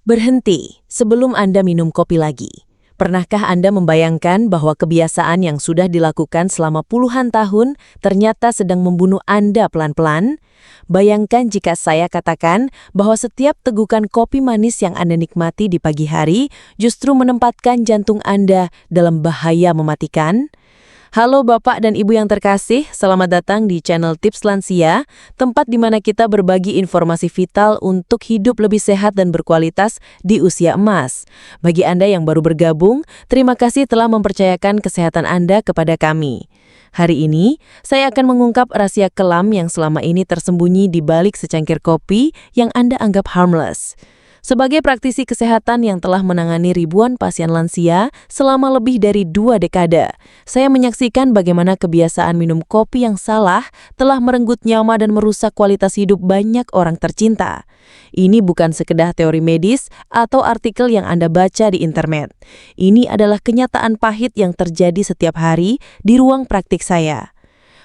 Berhenti sebelum Anda minum kopi lagi. Pernahkah Anda membayangkan bahwa kebiasaan yang sudah dilakukan selama puluhan tahun ternyata sedang membunuh Anda pelan-pelan? Bayangkan jika saya katakan bahwa setiap tegukan kopi manis yang Anda nikmati di pagi hari justru menempatkan jantung Anda dalam bahaya mematikan. Halo Bapak dan Ibu yang terkasih, selamat datang di channel Tips Lansia, tempat di mana kita berbagi informasi vital untuk hidup lebih sehat dan berkualitas di usia emas. Bagi Anda yang baru bergabung, terima kasih telah mempercayakan kesehatan Anda kepada kami. Hari ini, saya akan mengungkap rahasia kelam yang selama ini tersembunyi di balik secangkir kopi yang Anda anggap harmless. Sebagai praktisi kesehatan yang telah menangani ribuan pasien lansia selama lebih dari 2 dekade, saya menyaksikan bagaimana kebiasaan minum kopi yang salah telah merenggut nyawa dan merusak kualitas hidup banyak orang tercinta. Ini bukan sekedar teori medis atau artikel yang Anda baca di internet. Ini adalah kenyataan pahit yang terjadi setiap hari di ruang praktik saya.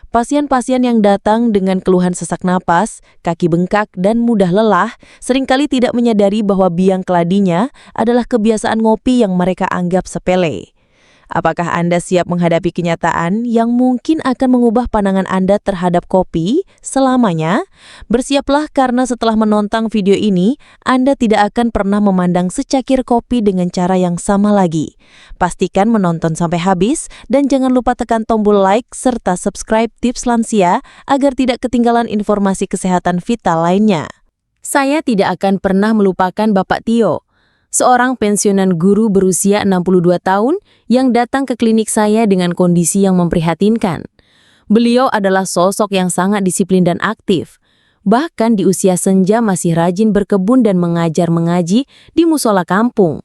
Pasien-pasien yang datang dengan keluhan sesak napas, kaki bengkak, dan mudah lelah seringkali tidak menyadari bahwa biang keladinya adalah kebiasaan ngopi yang mereka anggap sepele. Apakah Anda siap menghadapi kenyataan yang mungkin akan mengubah pandangan Anda terhadap kopi selamanya? Bersiaplah karena setelah menonton video ini, Anda tidak akan pernah memandang secangkir kopi dengan cara yang sama lagi. Pastikan menonton sampai habis dan jangan lupa tekan tombol like serta subscribe Tips Lansia agar tidak ketinggalan informasi kesehatan vital lainnya. Saya tidak akan pernah melupakan Bapak Tio, seorang pensiunan guru berusia 62 tahun yang datang ke klinik saya dengan kondisi yang memprihatinkan. Beliau adalah sosok yang sangat disiplin dan aktif. Bahkan di usia senja masih rajin berkebun dan mengajar mengaji di musola kampung.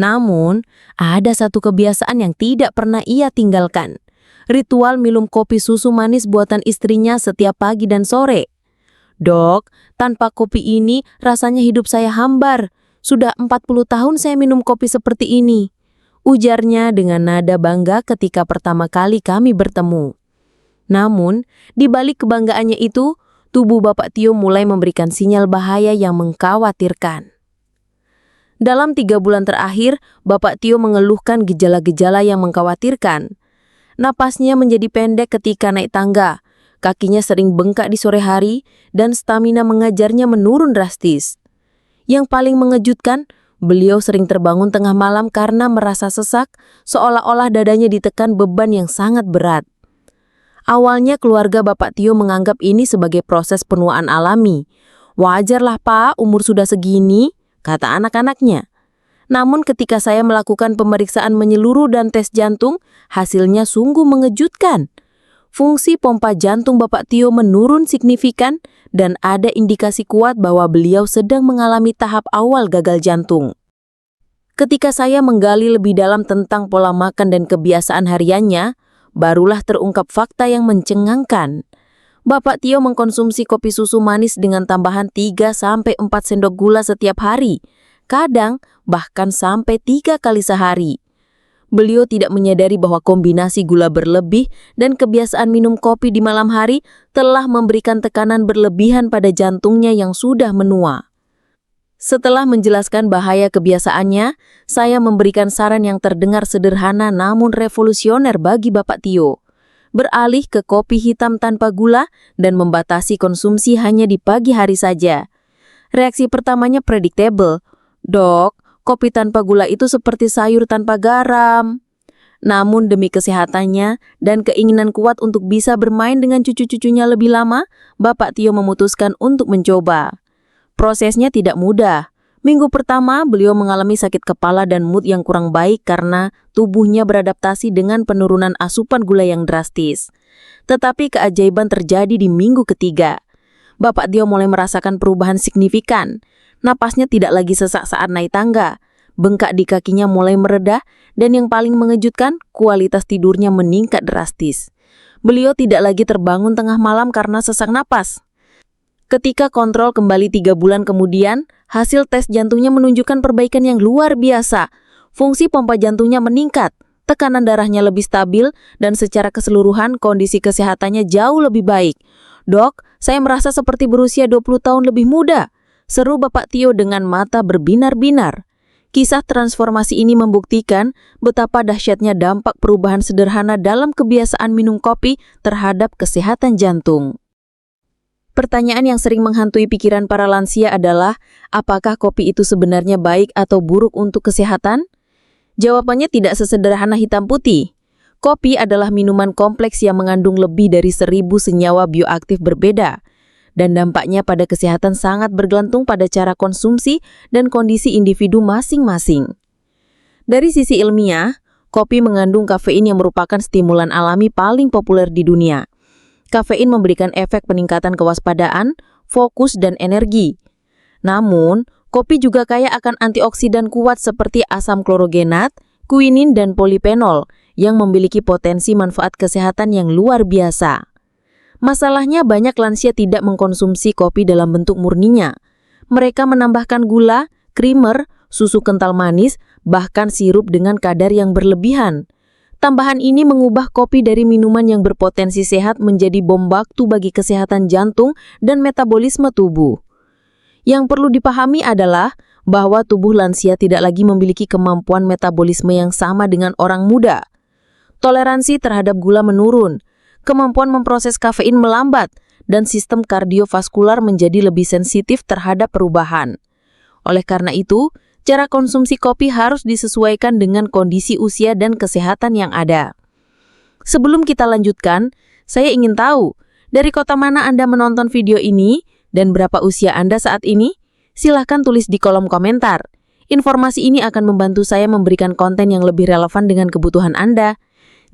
Namun, ada satu kebiasaan yang tidak pernah ia tinggalkan. Ritual minum kopi susu manis buatan istrinya setiap pagi dan sore. "Dok, tanpa kopi ini rasanya hidup saya hambar. Sudah 40 tahun saya minum kopi seperti ini," ujarnya dengan nada bangga ketika pertama kali kami bertemu. Namun, di balik kebanggaannya itu, tubuh Bapak Tio mulai memberikan sinyal bahaya yang mengkhawatirkan. Dalam 3 bulan terakhir, Bapak Tio mengeluhkan gejala-gejala yang mengkhawatirkan. Napasnya menjadi pendek ketika naik tangga, kakinya sering bengkak di sore hari, dan stamina mengajarnya menurun drastis. Yang paling mengejutkan, beliau sering terbangun tengah malam karena merasa sesak, seolah-olah dadanya ditekan beban yang sangat berat. Awalnya keluarga Bapak Tio menganggap ini sebagai proses penuaan alami. "Wajarlah Pak, umur sudah segini," kata anak-anaknya. Namun ketika saya melakukan pemeriksaan menyeluruh dan tes jantung, hasilnya sungguh mengejutkan. Fungsi pompa jantung Bapak Tio menurun signifikan dan ada indikasi kuat bahwa beliau sedang mengalami tahap awal gagal jantung. Ketika saya menggali lebih dalam tentang pola makan dan kebiasaan hariannya, barulah terungkap fakta yang mencengangkan. Bapak Tio mengkonsumsi kopi susu manis dengan tambahan 3-4 sendok gula setiap hari, kadang bahkan sampai 3 kali sehari. Beliau tidak menyadari bahwa kombinasi gula berlebih dan kebiasaan minum kopi di malam hari telah memberikan tekanan berlebihan pada jantungnya yang sudah menua. Setelah menjelaskan bahaya kebiasaannya, saya memberikan saran yang terdengar sederhana namun revolusioner bagi Bapak Tio. Beralih ke kopi hitam tanpa gula dan membatasi konsumsi hanya di pagi hari saja. Reaksi pertamanya predictable. "Dok, kopi tanpa gula itu seperti sayur tanpa garam." Namun demi kesehatannya dan keinginan kuat untuk bisa bermain dengan cucu-cucunya lebih lama, Bapak Tio memutuskan untuk mencoba. Prosesnya tidak mudah. Minggu pertama, beliau mengalami sakit kepala dan mood yang kurang baik karena tubuhnya beradaptasi dengan penurunan asupan gula yang drastis. Tetapi keajaiban terjadi di minggu ketiga. Bapak Tio mulai merasakan perubahan signifikan. Napasnya tidak lagi sesak saat naik tangga. Bengkak di kakinya mulai mereda, dan yang paling mengejutkan, kualitas tidurnya meningkat drastis. Beliau tidak lagi terbangun tengah malam karena sesak napas. Ketika kontrol kembali 3 bulan kemudian, hasil tes jantungnya menunjukkan perbaikan yang luar biasa. Fungsi pompa jantungnya meningkat, tekanan darahnya lebih stabil, dan secara keseluruhan kondisi kesehatannya jauh lebih baik. "Dok, saya merasa seperti berusia 20 tahun lebih muda," Seru Bapak Tio dengan mata berbinar-binar. Kisah transformasi ini membuktikan betapa dahsyatnya dampak perubahan sederhana dalam kebiasaan minum kopi terhadap kesehatan jantung. Pertanyaan yang sering menghantui pikiran para lansia adalah, apakah kopi itu sebenarnya baik atau buruk untuk kesehatan? Jawabannya tidak sesederhana hitam putih. Kopi adalah minuman kompleks yang mengandung lebih dari 1.000 senyawa bioaktif berbeda, dan dampaknya pada kesehatan sangat bergantung pada cara konsumsi dan kondisi individu masing-masing. Dari sisi ilmiah, kopi mengandung kafein yang merupakan stimulan alami paling populer di dunia. Kafein memberikan efek peningkatan kewaspadaan, fokus, dan energi. Namun, kopi juga kaya akan antioksidan kuat seperti asam klorogenat, kuinin, dan polifenol yang memiliki potensi manfaat kesehatan yang luar biasa. Masalahnya banyak lansia tidak mengkonsumsi kopi dalam bentuk murninya. Mereka menambahkan gula, krimer, susu kental manis, bahkan sirup dengan kadar yang berlebihan. Tambahan ini mengubah kopi dari minuman yang berpotensi sehat menjadi bom waktu bagi kesehatan jantung dan metabolisme tubuh. Yang perlu dipahami adalah bahwa tubuh lansia tidak lagi memiliki kemampuan metabolisme yang sama dengan orang muda. Toleransi terhadap gula menurun, kemampuan memproses kafein melambat, dan sistem kardiovaskular menjadi lebih sensitif terhadap perubahan. Oleh karena itu, cara konsumsi kopi harus disesuaikan dengan kondisi usia dan kesehatan yang ada. Sebelum kita lanjutkan, saya ingin tahu, dari kota mana Anda menonton video ini dan berapa usia Anda saat ini? Silahkan tulis di kolom komentar. Informasi ini akan membantu saya memberikan konten yang lebih relevan dengan kebutuhan Anda.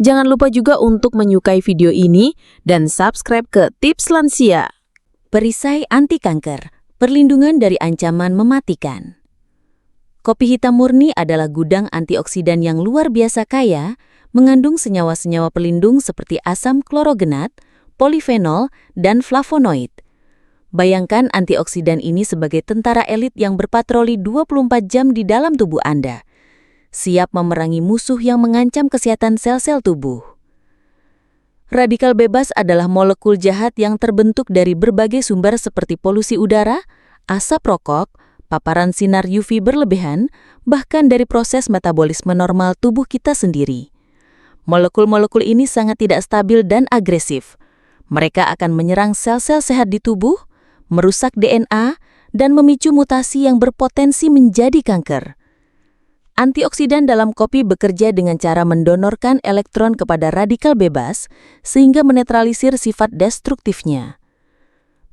Jangan lupa juga untuk menyukai video ini dan subscribe ke Tips Lansia. Perisai anti kanker, perlindungan dari ancaman mematikan. Kopi hitam murni adalah gudang antioksidan yang luar biasa kaya, mengandung senyawa-senyawa pelindung seperti asam klorogenat, polifenol, dan flavonoid. Bayangkan antioksidan ini sebagai tentara elit yang berpatroli 24 jam di dalam tubuh Anda, siap memerangi musuh yang mengancam kesehatan sel-sel tubuh. Radikal bebas adalah molekul jahat yang terbentuk dari berbagai sumber seperti polusi udara, asap rokok, paparan sinar UV berlebihan, bahkan dari proses metabolisme normal tubuh kita sendiri. Molekul-molekul ini sangat tidak stabil dan agresif. Mereka akan menyerang sel-sel sehat di tubuh, merusak DNA, dan memicu mutasi yang berpotensi menjadi kanker. Antioksidan dalam kopi bekerja dengan cara mendonorkan elektron kepada radikal bebas sehingga menetralisir sifat destruktifnya.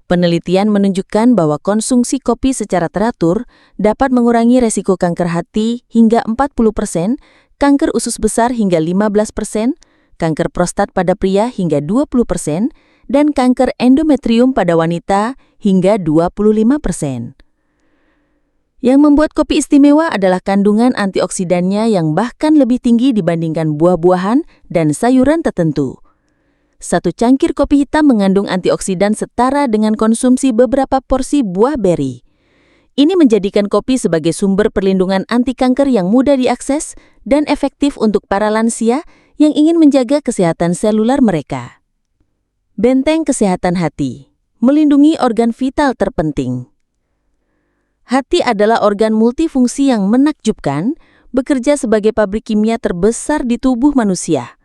Penelitian menunjukkan bahwa konsumsi kopi secara teratur dapat mengurangi resiko kanker hati hingga 40%, kanker usus besar hingga 15%, kanker prostat pada pria hingga 20%, dan kanker endometrium pada wanita hingga 25%. Yang membuat kopi istimewa adalah kandungan antioksidannya yang bahkan lebih tinggi dibandingkan buah-buahan dan sayuran tertentu. Satu cangkir kopi hitam mengandung antioksidan setara dengan konsumsi beberapa porsi buah beri. Ini menjadikan kopi sebagai sumber perlindungan anti kanker yang mudah diakses dan efektif untuk para lansia yang ingin menjaga kesehatan seluler mereka. Benteng kesehatan hati, melindungi organ vital terpenting. Hati adalah organ multifungsi yang menakjubkan, bekerja sebagai pabrik kimia terbesar di tubuh manusia.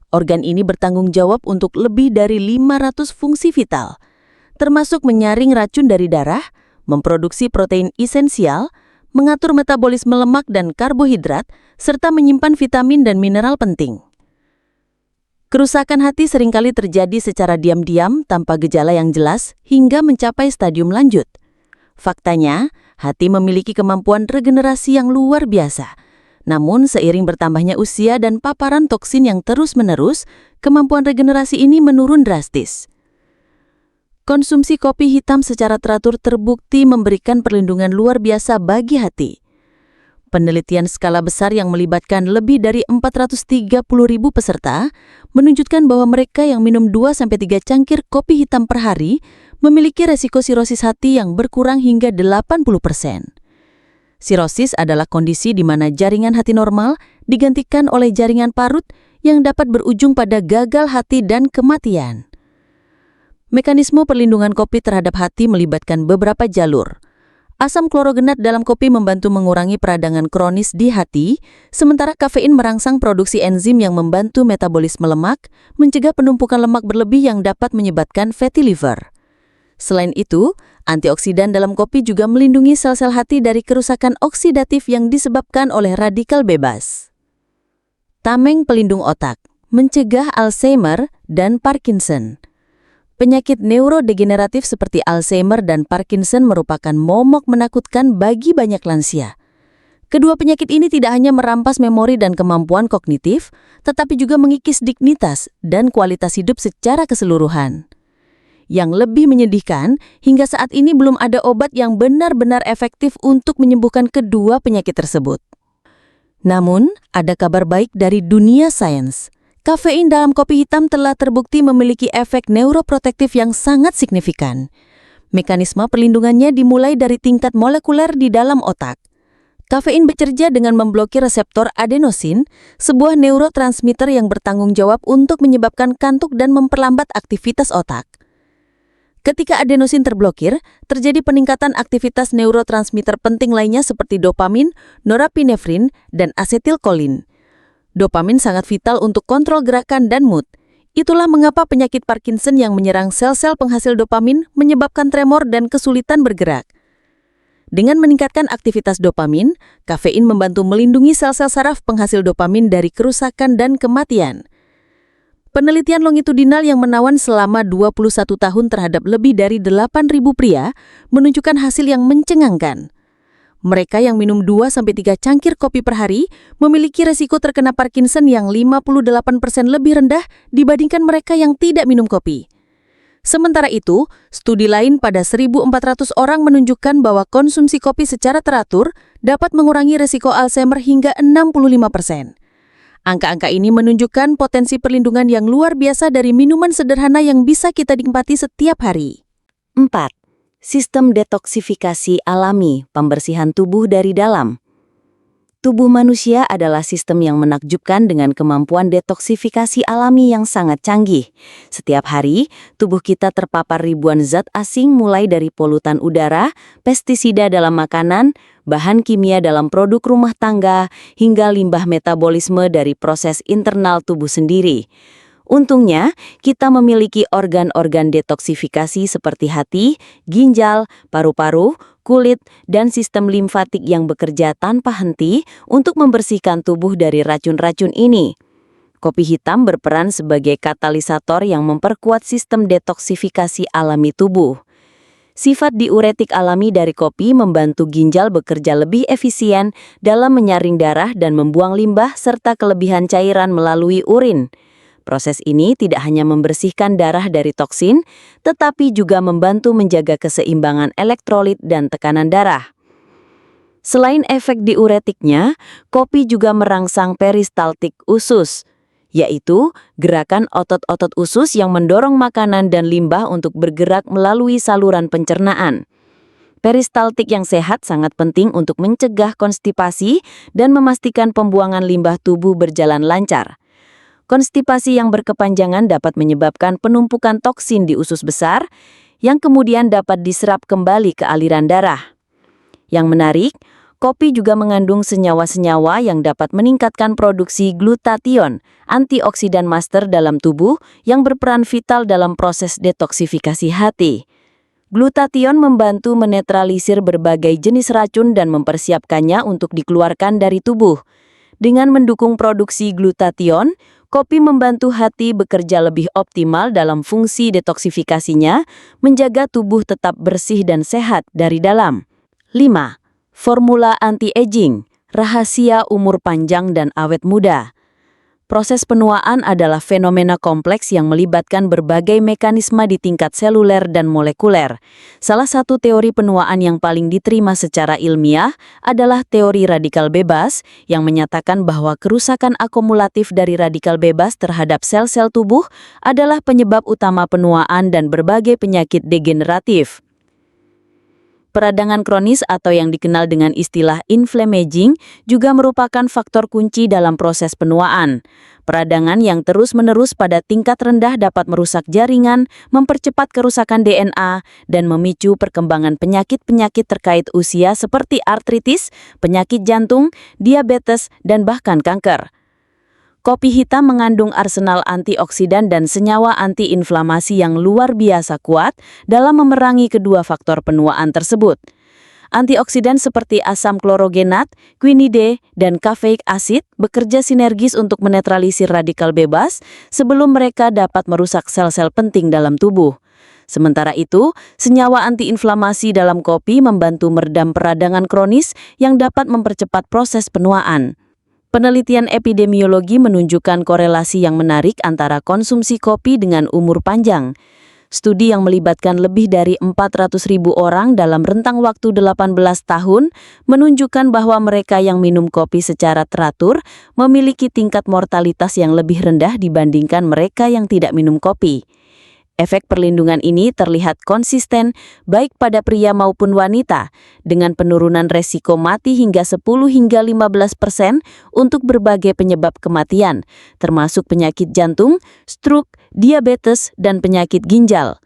Organ ini bertanggung jawab untuk lebih dari 500 fungsi vital, termasuk menyaring racun dari darah, memproduksi protein esensial, mengatur metabolisme lemak dan karbohidrat, serta menyimpan vitamin dan mineral penting. Kerusakan hati seringkali terjadi secara diam-diam tanpa gejala yang jelas hingga mencapai stadium lanjut. Faktanya, hati memiliki kemampuan regenerasi yang luar biasa. Namun, seiring bertambahnya usia dan paparan toksin yang terus-menerus, kemampuan regenerasi ini menurun drastis. Konsumsi kopi hitam secara teratur terbukti memberikan perlindungan luar biasa bagi hati. Penelitian skala besar yang melibatkan lebih dari 430.000 peserta menunjukkan bahwa mereka yang minum 2-3 cangkir kopi hitam per hari memiliki resiko sirosis hati yang berkurang hingga 80%. Sirosis adalah kondisi di mana jaringan hati normal digantikan oleh jaringan parut yang dapat berujung pada gagal hati dan kematian. Mekanisme perlindungan kopi terhadap hati melibatkan beberapa jalur. Asam klorogenat dalam kopi membantu mengurangi peradangan kronis di hati, sementara kafein merangsang produksi enzim yang membantu metabolisme lemak, mencegah penumpukan lemak berlebih yang dapat menyebabkan fatty liver. Selain itu, antioksidan dalam kopi juga melindungi sel-sel hati dari kerusakan oksidatif yang disebabkan oleh radikal bebas. Tameng pelindung otak, mencegah Alzheimer dan Parkinson. Penyakit neurodegeneratif seperti Alzheimer dan Parkinson merupakan momok menakutkan bagi banyak lansia. Kedua penyakit ini tidak hanya merampas memori dan kemampuan kognitif, tetapi juga mengikis dignitas dan kualitas hidup secara keseluruhan. Yang lebih menyedihkan, hingga saat ini belum ada obat yang benar-benar efektif untuk menyembuhkan kedua penyakit tersebut. Namun, ada kabar baik dari dunia sains. Kafein dalam kopi hitam telah terbukti memiliki efek neuroprotektif yang sangat signifikan. Mekanisme perlindungannya dimulai dari tingkat molekuler di dalam otak. Kafein bekerja dengan memblokir reseptor adenosin, sebuah neurotransmitter yang bertanggung jawab untuk menyebabkan kantuk dan memperlambat aktivitas otak. Ketika adenosin terblokir, terjadi peningkatan aktivitas neurotransmitter penting lainnya seperti dopamin, norepinefrin, dan asetilkolin. Dopamin sangat vital untuk kontrol gerakan dan mood. Itulah mengapa penyakit Parkinson yang menyerang sel-sel penghasil dopamin menyebabkan tremor dan kesulitan bergerak. Dengan meningkatkan aktivitas dopamin, kafein membantu melindungi sel-sel saraf penghasil dopamin dari kerusakan dan kematian. Penelitian longitudinal yang menawan selama 21 tahun terhadap lebih dari 8.000 pria menunjukkan hasil yang mencengangkan. Mereka yang minum 2-3 cangkir kopi per hari memiliki resiko terkena Parkinson yang 58% lebih rendah dibandingkan mereka yang tidak minum kopi. Sementara itu, studi lain pada 1.400 orang menunjukkan bahwa konsumsi kopi secara teratur dapat mengurangi resiko Alzheimer hingga 65%. Angka-angka ini menunjukkan potensi perlindungan yang luar biasa dari minuman sederhana yang bisa kita nikmati setiap hari. 4. Sistem detoksifikasi alami, pembersihan tubuh dari dalam. Tubuh manusia adalah sistem yang menakjubkan dengan kemampuan detoksifikasi alami yang sangat canggih. Setiap hari, tubuh kita terpapar ribuan zat asing mulai dari polutan udara, pestisida dalam makanan, bahan kimia dalam produk rumah tangga, hingga limbah metabolisme dari proses internal tubuh sendiri. Untungnya, kita memiliki organ-organ detoksifikasi seperti hati, ginjal, paru-paru, kulit, dan sistem limfatik yang bekerja tanpa henti untuk membersihkan tubuh dari racun-racun ini. Kopi hitam berperan sebagai katalisator yang memperkuat sistem detoksifikasi alami tubuh. Sifat diuretik alami dari kopi membantu ginjal bekerja lebih efisien dalam menyaring darah dan membuang limbah serta kelebihan cairan melalui urin. Proses ini tidak hanya membersihkan darah dari toksin, tetapi juga membantu menjaga keseimbangan elektrolit dan tekanan darah. Selain efek diuretiknya, kopi juga merangsang peristaltik usus, yaitu gerakan otot-otot usus yang mendorong makanan dan limbah untuk bergerak melalui saluran pencernaan. Peristaltik yang sehat sangat penting untuk mencegah konstipasi dan memastikan pembuangan limbah tubuh berjalan lancar. Konstipasi yang berkepanjangan dapat menyebabkan penumpukan toksin di usus besar, yang kemudian dapat diserap kembali ke aliran darah. Yang menarik, kopi juga mengandung senyawa-senyawa yang dapat meningkatkan produksi glutathione, antioksidan master dalam tubuh yang berperan vital dalam proses detoksifikasi hati. Glutathione membantu menetralisir berbagai jenis racun dan mempersiapkannya untuk dikeluarkan dari tubuh. Dengan mendukung produksi glutathione, kopi membantu hati bekerja lebih optimal dalam fungsi detoksifikasinya, menjaga tubuh tetap bersih dan sehat dari dalam. 5. Formula anti-aging, rahasia umur panjang dan awet muda. Proses penuaan adalah fenomena kompleks yang melibatkan berbagai mekanisme di tingkat seluler dan molekuler. Salah satu teori penuaan yang paling diterima secara ilmiah adalah teori radikal bebas, yang menyatakan bahwa kerusakan akumulatif dari radikal bebas terhadap sel-sel tubuh adalah penyebab utama penuaan dan berbagai penyakit degeneratif. Peradangan kronis atau yang dikenal dengan istilah inflammaging juga merupakan faktor kunci dalam proses penuaan. Peradangan yang terus-menerus pada tingkat rendah dapat merusak jaringan, mempercepat kerusakan DNA, dan memicu perkembangan penyakit-penyakit terkait usia seperti artritis, penyakit jantung, diabetes, dan bahkan kanker. Kopi hitam mengandung arsenal antioksidan dan senyawa antiinflamasi yang luar biasa kuat dalam memerangi kedua faktor penuaan tersebut. Antioksidan seperti asam klorogenat, quinine, dan kafeik asid bekerja sinergis untuk menetralisir radikal bebas sebelum mereka dapat merusak sel-sel penting dalam tubuh. Sementara itu, senyawa antiinflamasi dalam kopi membantu meredam peradangan kronis yang dapat mempercepat proses penuaan. Penelitian epidemiologi menunjukkan korelasi yang menarik antara konsumsi kopi dengan umur panjang. Studi yang melibatkan lebih dari 400.000 orang dalam rentang waktu 18 tahun menunjukkan bahwa mereka yang minum kopi secara teratur memiliki tingkat mortalitas yang lebih rendah dibandingkan mereka yang tidak minum kopi. Efek perlindungan ini terlihat konsisten baik pada pria maupun wanita, dengan penurunan resiko mati hingga 10–15% untuk berbagai penyebab kematian, termasuk penyakit jantung, stroke, diabetes, dan penyakit ginjal.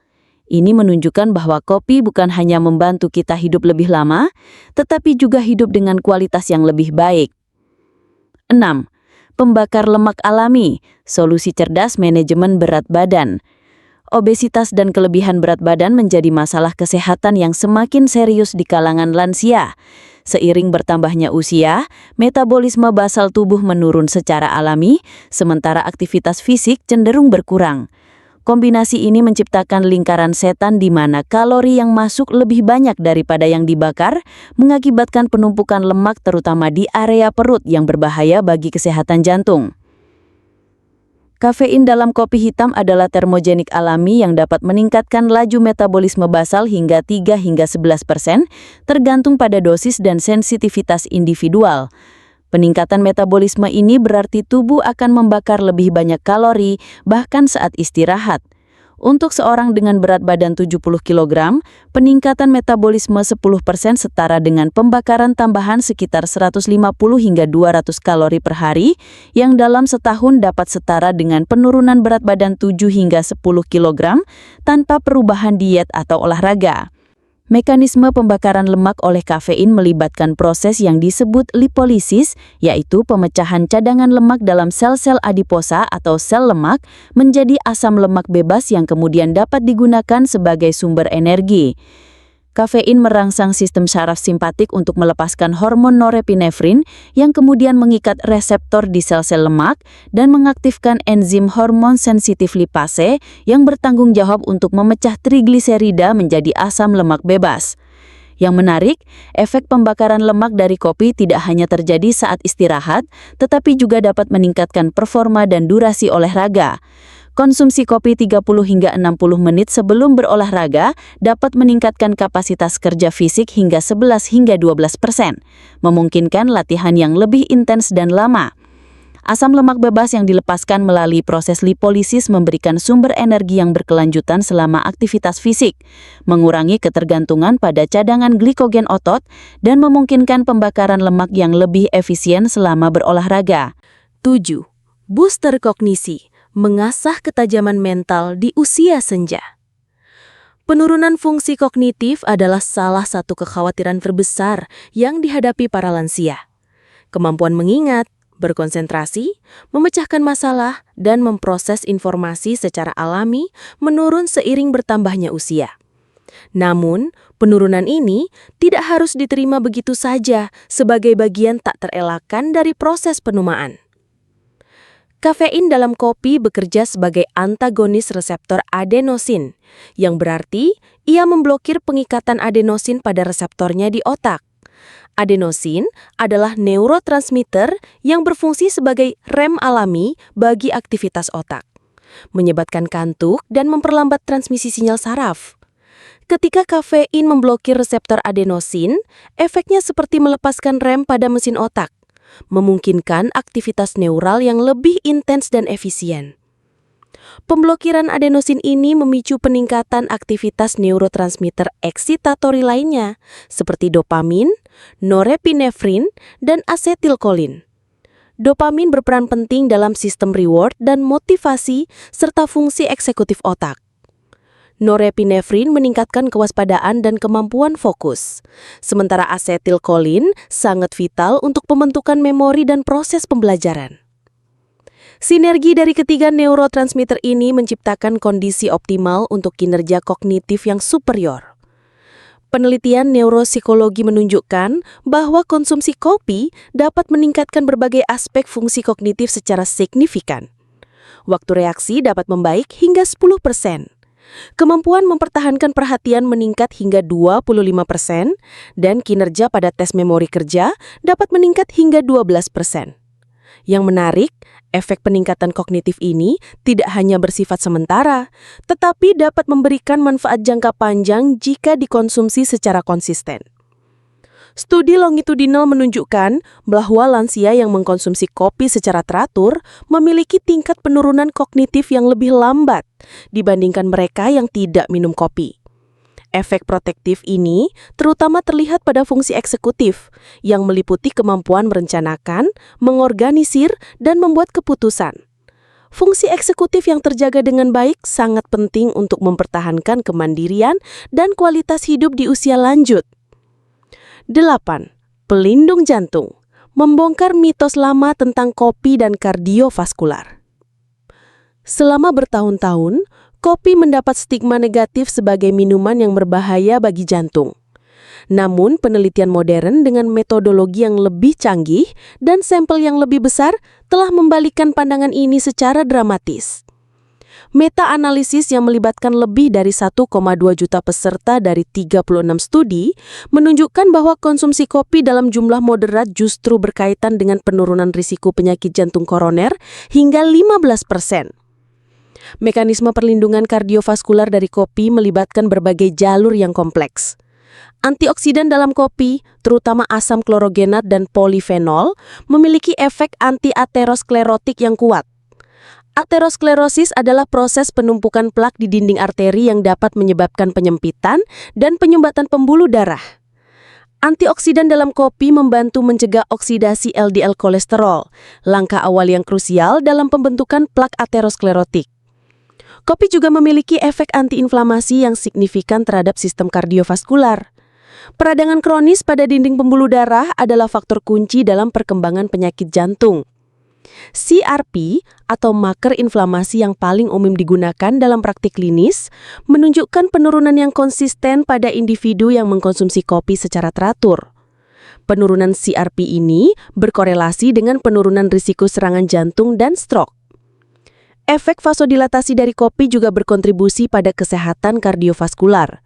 Ini menunjukkan bahwa kopi bukan hanya membantu kita hidup lebih lama, tetapi juga hidup dengan kualitas yang lebih baik. 6. Pembakar lemak alami, solusi cerdas manajemen berat badan. Obesitas dan kelebihan berat badan menjadi masalah kesehatan yang semakin serius di kalangan lansia. Seiring bertambahnya usia, metabolisme basal tubuh menurun secara alami, sementara aktivitas fisik cenderung berkurang. Kombinasi ini menciptakan lingkaran setan di mana kalori yang masuk lebih banyak daripada yang dibakar, mengakibatkan penumpukan lemak terutama di area perut yang berbahaya bagi kesehatan jantung. Kafein dalam kopi hitam adalah termogenik alami yang dapat meningkatkan laju metabolisme basal hingga 3–11%, tergantung pada dosis dan sensitivitas individual. Peningkatan metabolisme ini berarti tubuh akan membakar lebih banyak kalori, bahkan saat istirahat. Untuk seorang dengan berat badan 70 kg, peningkatan metabolisme 10% setara dengan pembakaran tambahan sekitar 150–200 kalori per hari, yang dalam setahun dapat setara dengan penurunan berat badan 7–10 kg tanpa perubahan diet atau olahraga. Mekanisme pembakaran lemak oleh kafein melibatkan proses yang disebut lipolisis, yaitu pemecahan cadangan lemak dalam sel-sel adiposa atau sel lemak menjadi asam lemak bebas yang kemudian dapat digunakan sebagai sumber energi. Kafein merangsang sistem saraf simpatik untuk melepaskan hormon norepinefrin yang kemudian mengikat reseptor di sel-sel lemak dan mengaktifkan enzim hormon sensitif lipase yang bertanggung jawab untuk memecah trigliserida menjadi asam lemak bebas. Yang menarik, efek pembakaran lemak dari kopi tidak hanya terjadi saat istirahat, tetapi juga dapat meningkatkan performa dan durasi olahraga. Konsumsi kopi 30–60 menit sebelum berolahraga dapat meningkatkan kapasitas kerja fisik hingga 11–12%, memungkinkan latihan yang lebih intens dan lama. Asam lemak bebas yang dilepaskan melalui proses lipolisis memberikan sumber energi yang berkelanjutan selama aktivitas fisik, mengurangi ketergantungan pada cadangan glikogen otot, dan memungkinkan pembakaran lemak yang lebih efisien selama berolahraga. 7. Booster kognisi, mengasah ketajaman mental di usia senja. Penurunan fungsi kognitif adalah salah satu kekhawatiran terbesar yang dihadapi para lansia. Kemampuan mengingat, berkonsentrasi, memecahkan masalah, dan memproses informasi secara alami menurun seiring bertambahnya usia. Namun, penurunan ini tidak harus diterima begitu saja sebagai bagian tak terelakkan dari proses penuaan. Kafein dalam kopi bekerja sebagai antagonis reseptor adenosin, yang berarti ia memblokir pengikatan adenosin pada reseptornya di otak. Adenosin adalah neurotransmitter yang berfungsi sebagai rem alami bagi aktivitas otak, menyebabkan kantuk dan memperlambat transmisi sinyal saraf. Ketika kafein memblokir reseptor adenosin, efeknya seperti melepaskan rem pada mesin otak, memungkinkan aktivitas neural yang lebih intens dan efisien. Pemblokiran adenosin ini memicu peningkatan aktivitas neurotransmitter eksitatori lainnya, seperti dopamin, norepinefrin, dan asetilkolin. Dopamin berperan penting dalam sistem reward dan motivasi, serta fungsi eksekutif otak. Norepinefrin meningkatkan kewaspadaan dan kemampuan fokus, sementara asetilkolin sangat vital untuk pembentukan memori dan proses pembelajaran. Sinergi dari ketiga neurotransmitter ini menciptakan kondisi optimal untuk kinerja kognitif yang superior. Penelitian neuropsikologi menunjukkan bahwa konsumsi kopi dapat meningkatkan berbagai aspek fungsi kognitif secara signifikan. Waktu reaksi dapat membaik hingga 10%. Kemampuan mempertahankan perhatian meningkat hingga 25%, dan kinerja pada tes memori kerja dapat meningkat hingga 12%. Yang menarik, efek peningkatan kognitif ini tidak hanya bersifat sementara, tetapi dapat memberikan manfaat jangka panjang jika dikonsumsi secara konsisten. Studi longitudinal menunjukkan bahwa lansia yang mengkonsumsi kopi secara teratur memiliki tingkat penurunan kognitif yang lebih lambat dibandingkan mereka yang tidak minum kopi. Efek protektif ini terutama terlihat pada fungsi eksekutif yang meliputi kemampuan merencanakan, mengorganisir, dan membuat keputusan. Fungsi eksekutif yang terjaga dengan baik sangat penting untuk mempertahankan kemandirian dan kualitas hidup di usia lanjut. 8. Pelindung jantung. Membongkar mitos lama tentang kopi dan kardiovaskular. Selama bertahun-tahun, kopi mendapat stigma negatif sebagai minuman yang berbahaya bagi jantung. Namun, penelitian modern dengan metodologi yang lebih canggih dan sampel yang lebih besar telah membalikkan pandangan ini secara dramatis. Meta-analisis yang melibatkan lebih dari 1,2 juta peserta dari 36 studi menunjukkan bahwa konsumsi kopi dalam jumlah moderat justru berkaitan dengan penurunan risiko penyakit jantung koroner hingga 15%. Mekanisme perlindungan kardiovaskular dari kopi melibatkan berbagai jalur yang kompleks. Antioksidan dalam kopi, terutama asam klorogenat dan polifenol, memiliki efek anti-aterosklerotik yang kuat. Aterosklerosis adalah proses penumpukan plak di dinding arteri yang dapat menyebabkan penyempitan dan penyumbatan pembuluh darah. Antioksidan dalam kopi membantu mencegah oksidasi LDL kolesterol, langkah awal yang krusial dalam pembentukan plak aterosklerotik. Kopi juga memiliki efek antiinflamasi yang signifikan terhadap sistem kardiovaskular. Peradangan kronis pada dinding pembuluh darah adalah faktor kunci dalam perkembangan penyakit jantung. CRP atau marker inflamasi yang paling umum digunakan dalam praktik klinis menunjukkan penurunan yang konsisten pada individu yang mengkonsumsi kopi secara teratur. Penurunan CRP ini berkorelasi dengan penurunan risiko serangan jantung dan stroke. Efek vasodilatasi dari kopi juga berkontribusi pada kesehatan kardiovaskular.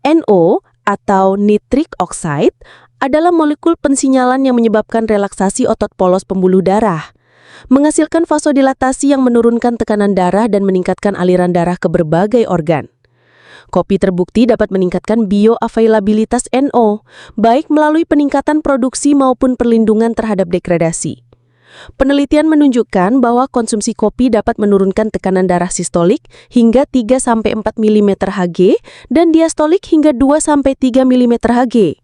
NO atau nitric oxide adalah molekul pensinyalan yang menyebabkan relaksasi otot polos pembuluh darah, menghasilkan vasodilatasi yang menurunkan tekanan darah dan meningkatkan aliran darah ke berbagai organ. Kopi terbukti dapat meningkatkan bioavailabilitas NO, baik melalui peningkatan produksi maupun perlindungan terhadap degradasi. Penelitian menunjukkan bahwa konsumsi kopi dapat menurunkan tekanan darah sistolik hingga 3-4 mm Hg dan diastolik hingga 2-3 mm Hg,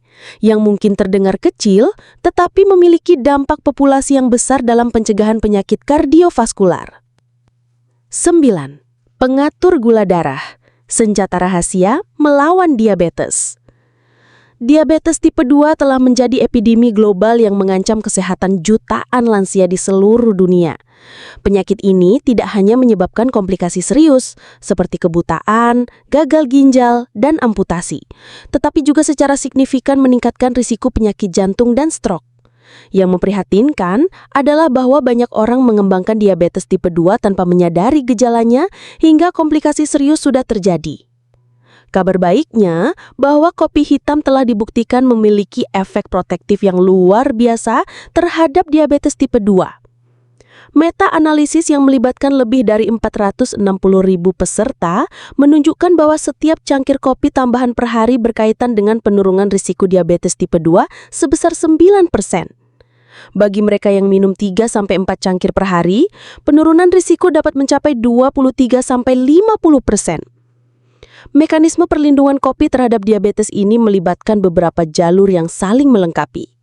yang mungkin terdengar kecil tetapi memiliki dampak populasi yang besar dalam pencegahan penyakit kardiovaskular. 9. Pengatur gula darah. Senjata rahasia melawan diabetes. Diabetes tipe 2 telah menjadi epidemi global yang mengancam kesehatan jutaan lansia di seluruh dunia. Penyakit ini tidak hanya menyebabkan komplikasi serius seperti kebutaan, gagal ginjal, dan amputasi, tetapi juga secara signifikan meningkatkan risiko penyakit jantung dan stroke. Yang memprihatinkan adalah bahwa banyak orang mengembangkan diabetes tipe 2 tanpa menyadari gejalanya hingga komplikasi serius sudah terjadi. Kabar baiknya bahwa kopi hitam telah dibuktikan memiliki efek protektif yang luar biasa terhadap diabetes tipe 2. Meta-analisis yang melibatkan lebih dari 460.000 peserta menunjukkan bahwa setiap cangkir kopi tambahan per hari berkaitan dengan penurunan risiko diabetes tipe 2 sebesar 9%. Bagi mereka yang minum 3-4 cangkir per hari, penurunan risiko dapat mencapai 23-50%. Mekanisme perlindungan kopi terhadap diabetes ini melibatkan beberapa jalur yang saling melengkapi.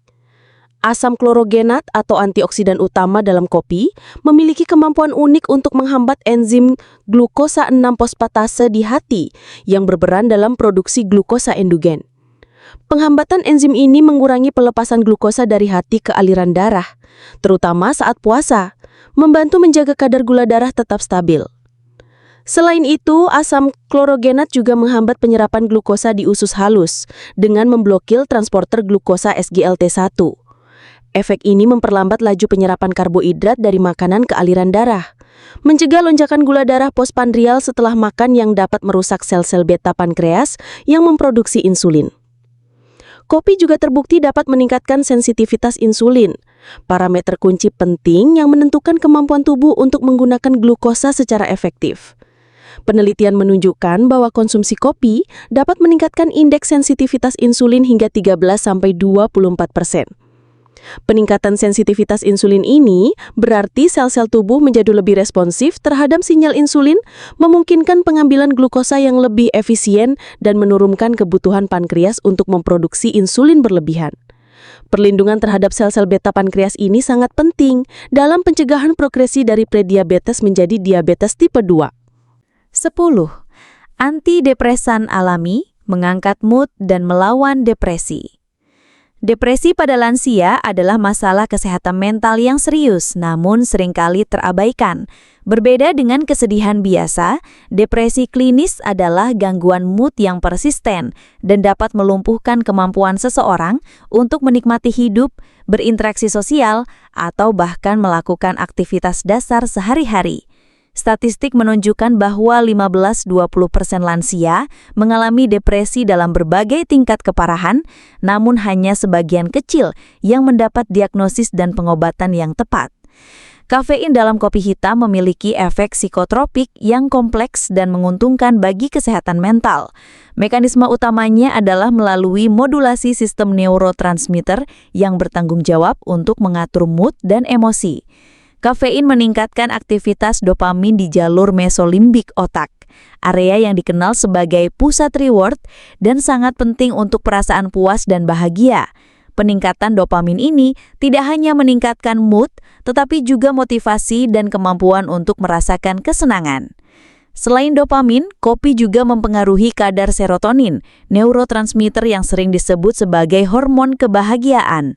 Asam klorogenat atau antioksidan utama dalam kopi memiliki kemampuan unik untuk menghambat enzim glukosa 6-fosfatase di hati yang berperan dalam produksi glukosa endogen. Penghambatan enzim ini mengurangi pelepasan glukosa dari hati ke aliran darah, terutama saat puasa, membantu menjaga kadar gula darah tetap stabil. Selain itu, asam klorogenat juga menghambat penyerapan glukosa di usus halus dengan memblokir transporter glukosa SGLT1. Efek ini memperlambat laju penyerapan karbohidrat dari makanan ke aliran darah, mencegah lonjakan gula darah postprandial setelah makan yang dapat merusak sel-sel beta pankreas yang memproduksi insulin. Kopi juga terbukti dapat meningkatkan sensitivitas insulin, parameter kunci penting yang menentukan kemampuan tubuh untuk menggunakan glukosa secara efektif. Penelitian menunjukkan bahwa konsumsi kopi dapat meningkatkan indeks sensitivitas insulin hingga 13-24%. Peningkatan sensitivitas insulin ini berarti sel-sel tubuh menjadi lebih responsif terhadap sinyal insulin, memungkinkan pengambilan glukosa yang lebih efisien dan menurunkan kebutuhan pankreas untuk memproduksi insulin berlebihan. Perlindungan terhadap sel-sel beta pankreas ini sangat penting dalam pencegahan progresi dari prediabetes menjadi diabetes tipe 2. 10. Antidepresan alami mengangkat mood dan melawan depresi. Depresi pada lansia adalah masalah kesehatan mental yang serius, namun seringkali terabaikan. Berbeda dengan kesedihan biasa, depresi klinis adalah gangguan mood yang persisten dan dapat melumpuhkan kemampuan seseorang untuk menikmati hidup, berinteraksi sosial, atau bahkan melakukan aktivitas dasar sehari-hari. Statistik menunjukkan bahwa 15-20% lansia mengalami depresi dalam berbagai tingkat keparahan, namun hanya sebagian kecil yang mendapat diagnosis dan pengobatan yang tepat. Kafein dalam kopi hitam memiliki efek psikotropik yang kompleks dan menguntungkan bagi kesehatan mental. Mekanisme utamanya adalah melalui modulasi sistem neurotransmitter yang bertanggung jawab untuk mengatur mood dan emosi. Kafein meningkatkan aktivitas dopamin di jalur mesolimbik otak, area yang dikenal sebagai pusat reward dan sangat penting untuk perasaan puas dan bahagia. Peningkatan dopamin ini tidak hanya meningkatkan mood, tetapi juga motivasi dan kemampuan untuk merasakan kesenangan. Selain dopamin, kopi juga mempengaruhi kadar serotonin, neurotransmitter yang sering disebut sebagai hormon kebahagiaan.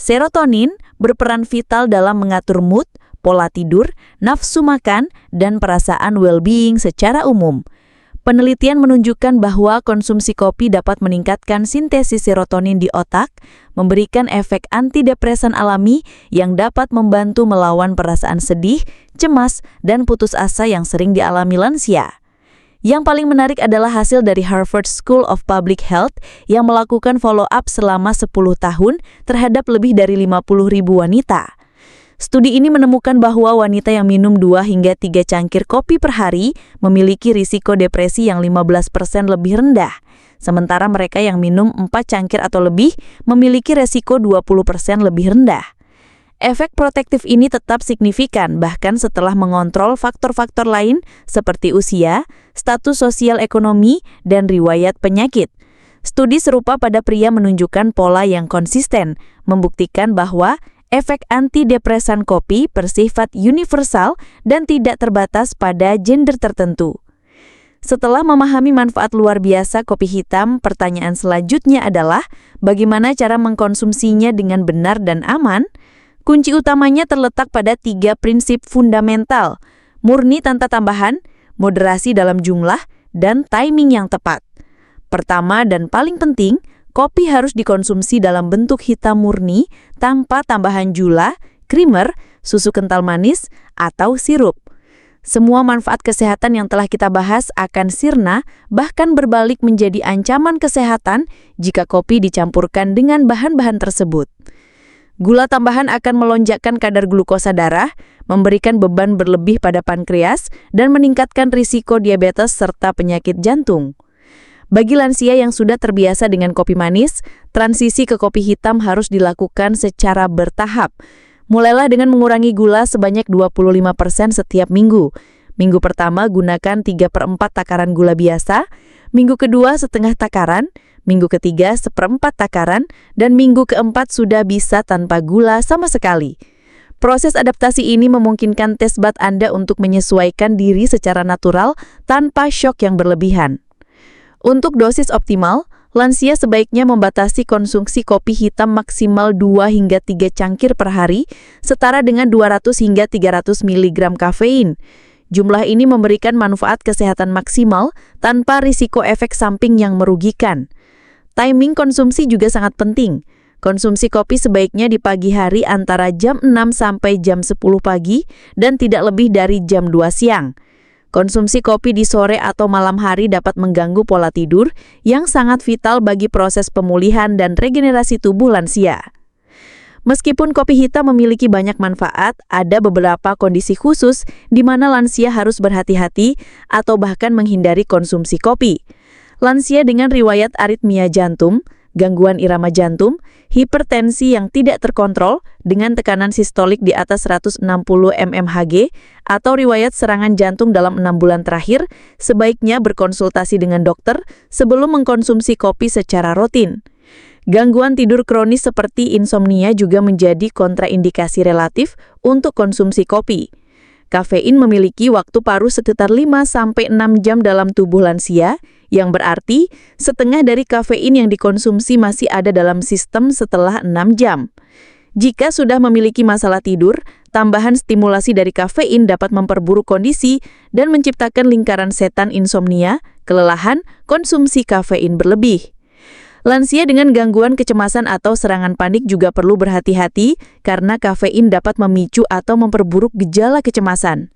Serotonin berperan vital dalam mengatur mood, pola tidur, nafsu makan, dan perasaan well-being secara umum. Penelitian menunjukkan bahwa konsumsi kopi dapat meningkatkan sintesis serotonin di otak, memberikan efek antidepresan alami yang dapat membantu melawan perasaan sedih, cemas, dan putus asa yang sering dialami lansia. Yang paling menarik adalah hasil dari Harvard School of Public Health yang melakukan follow-up selama 10 tahun terhadap lebih dari 50.000 wanita. Studi ini menemukan bahwa wanita yang minum 2 hingga 3 cangkir kopi per hari memiliki risiko depresi yang 15% lebih rendah, sementara mereka yang minum 4 cangkir atau lebih memiliki risiko 20% lebih rendah. Efek protektif ini tetap signifikan bahkan setelah mengontrol faktor-faktor lain seperti usia, status sosial ekonomi, dan riwayat penyakit. Studi serupa pada pria menunjukkan pola yang konsisten, membuktikan bahwa efek antidepresan kopi bersifat universal dan tidak terbatas pada gender tertentu. Setelah memahami manfaat luar biasa kopi hitam, pertanyaan selanjutnya adalah bagaimana cara mengkonsumsinya dengan benar dan aman? Kunci utamanya terletak pada 3 prinsip fundamental, murni tanpa tambahan, moderasi dalam jumlah, dan timing yang tepat. Pertama dan paling penting, kopi harus dikonsumsi dalam bentuk hitam murni tanpa tambahan gula, creamer, susu kental manis, atau sirup. Semua manfaat kesehatan yang telah kita bahas akan sirna, bahkan berbalik menjadi ancaman kesehatan jika kopi dicampurkan dengan bahan-bahan tersebut. Gula tambahan akan melonjakkan kadar glukosa darah, memberikan beban berlebih pada pankreas, dan meningkatkan risiko diabetes serta penyakit jantung. Bagi lansia yang sudah terbiasa dengan kopi manis, transisi ke kopi hitam harus dilakukan secara bertahap. Mulailah dengan mengurangi gula sebanyak 25% setiap minggu. Minggu pertama gunakan 3/4 takaran gula biasa, minggu kedua setengah takaran, minggu ketiga 1/4 takaran, dan minggu keempat sudah bisa tanpa gula sama sekali. Proses adaptasi ini memungkinkan taste bud Anda untuk menyesuaikan diri secara natural tanpa syok yang berlebihan. Untuk dosis optimal, lansia sebaiknya membatasi konsumsi kopi hitam maksimal 2 hingga 3 cangkir per hari, setara dengan 200 hingga 300 mg kafein. Jumlah ini memberikan manfaat kesehatan maksimal tanpa risiko efek samping yang merugikan. Timing konsumsi juga sangat penting. Konsumsi kopi sebaiknya di pagi hari antara jam 6 sampai jam 10 pagi dan tidak lebih dari jam 2 siang. Konsumsi kopi di sore atau malam hari dapat mengganggu pola tidur yang sangat vital bagi proses pemulihan dan regenerasi tubuh lansia. Meskipun kopi hitam memiliki banyak manfaat, ada beberapa kondisi khusus di mana lansia harus berhati-hati atau bahkan menghindari konsumsi kopi. Lansia dengan riwayat aritmia jantung, gangguan irama jantung, hipertensi yang tidak terkontrol dengan tekanan sistolik di atas 160 mmHg, atau riwayat serangan jantung dalam 6 bulan terakhir, sebaiknya berkonsultasi dengan dokter sebelum mengkonsumsi kopi secara rutin. Gangguan tidur kronis seperti insomnia juga menjadi kontraindikasi relatif untuk konsumsi kopi. Kafein memiliki waktu paruh sekitar 5-6 jam dalam tubuh lansia, yang berarti setengah dari kafein yang dikonsumsi masih ada dalam sistem setelah 6 jam. Jika sudah memiliki masalah tidur, tambahan stimulasi dari kafein dapat memperburuk kondisi dan menciptakan lingkaran setan insomnia, kelelahan, konsumsi kafein berlebih. Lansia dengan gangguan kecemasan atau serangan panik juga perlu berhati-hati karena kafein dapat memicu atau memperburuk gejala kecemasan.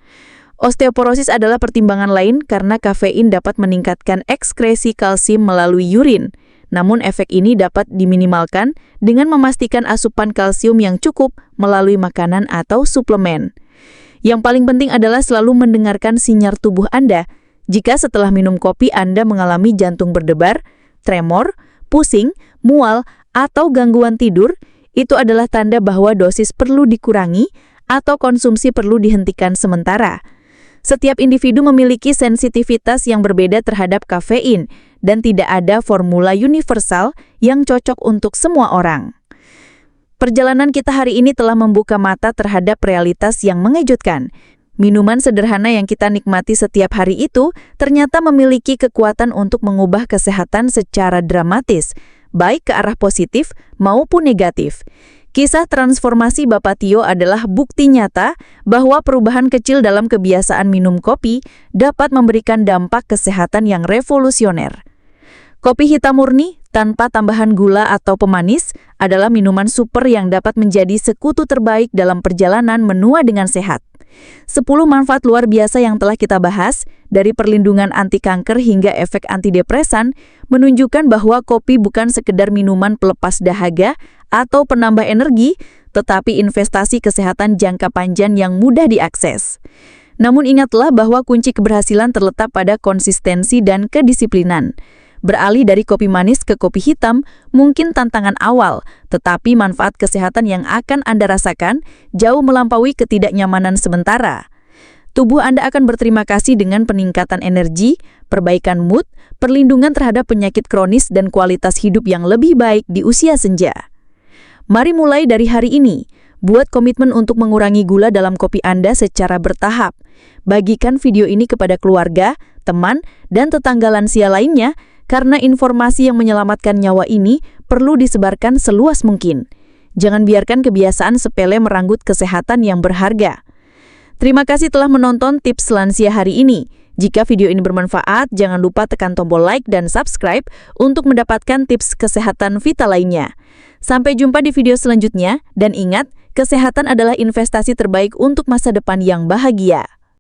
Osteoporosis adalah pertimbangan lain karena kafein dapat meningkatkan ekskresi kalsium melalui urin. Namun efek ini dapat diminimalkan dengan memastikan asupan kalsium yang cukup melalui makanan atau suplemen. Yang paling penting adalah selalu mendengarkan sinyal tubuh Anda. Jika setelah minum kopi Anda mengalami jantung berdebar, tremor, pusing, mual, atau gangguan tidur, itu adalah tanda bahwa dosis perlu dikurangi atau konsumsi perlu dihentikan sementara. Setiap individu memiliki sensitivitas yang berbeda terhadap kafein dan tidak ada formula universal yang cocok untuk semua orang. Perjalanan kita hari ini telah membuka mata terhadap realitas yang mengejutkan. Minuman sederhana yang kita nikmati setiap hari itu ternyata memiliki kekuatan untuk mengubah kesehatan secara dramatis, baik ke arah positif maupun negatif. Kisah transformasi Bapak Tio adalah bukti nyata bahwa perubahan kecil dalam kebiasaan minum kopi dapat memberikan dampak kesehatan yang revolusioner. Kopi hitam murni tanpa tambahan gula atau pemanis adalah minuman super yang dapat menjadi sekutu terbaik dalam perjalanan menua dengan sehat. 10 manfaat luar biasa yang telah kita bahas, dari perlindungan anti kanker hingga efek antidepresan, menunjukkan bahwa kopi bukan sekedar minuman pelepas dahaga atau penambah energi, tetapi investasi kesehatan jangka panjang yang mudah diakses. Namun ingatlah bahwa kunci keberhasilan terletak pada konsistensi dan kedisiplinan. Beralih dari kopi manis ke kopi hitam mungkin tantangan awal, tetapi manfaat kesehatan yang akan Anda rasakan jauh melampaui ketidaknyamanan sementara. Tubuh Anda akan berterima kasih dengan peningkatan energi, perbaikan mood, perlindungan terhadap penyakit kronis, dan kualitas hidup yang lebih baik di usia senja. Mari mulai dari hari ini. Buat komitmen untuk mengurangi gula dalam kopi Anda secara bertahap. Bagikan video ini kepada keluarga, teman, dan tetangga lansia lainnya, karena informasi yang menyelamatkan nyawa ini perlu disebarkan seluas mungkin. Jangan biarkan kebiasaan sepele merenggut kesehatan yang berharga. Terima kasih telah menonton tips lansia hari ini. Jika video ini bermanfaat, jangan lupa tekan tombol like dan subscribe untuk mendapatkan tips kesehatan vital lainnya. Sampai jumpa di video selanjutnya, dan ingat, kesehatan adalah investasi terbaik untuk masa depan yang bahagia.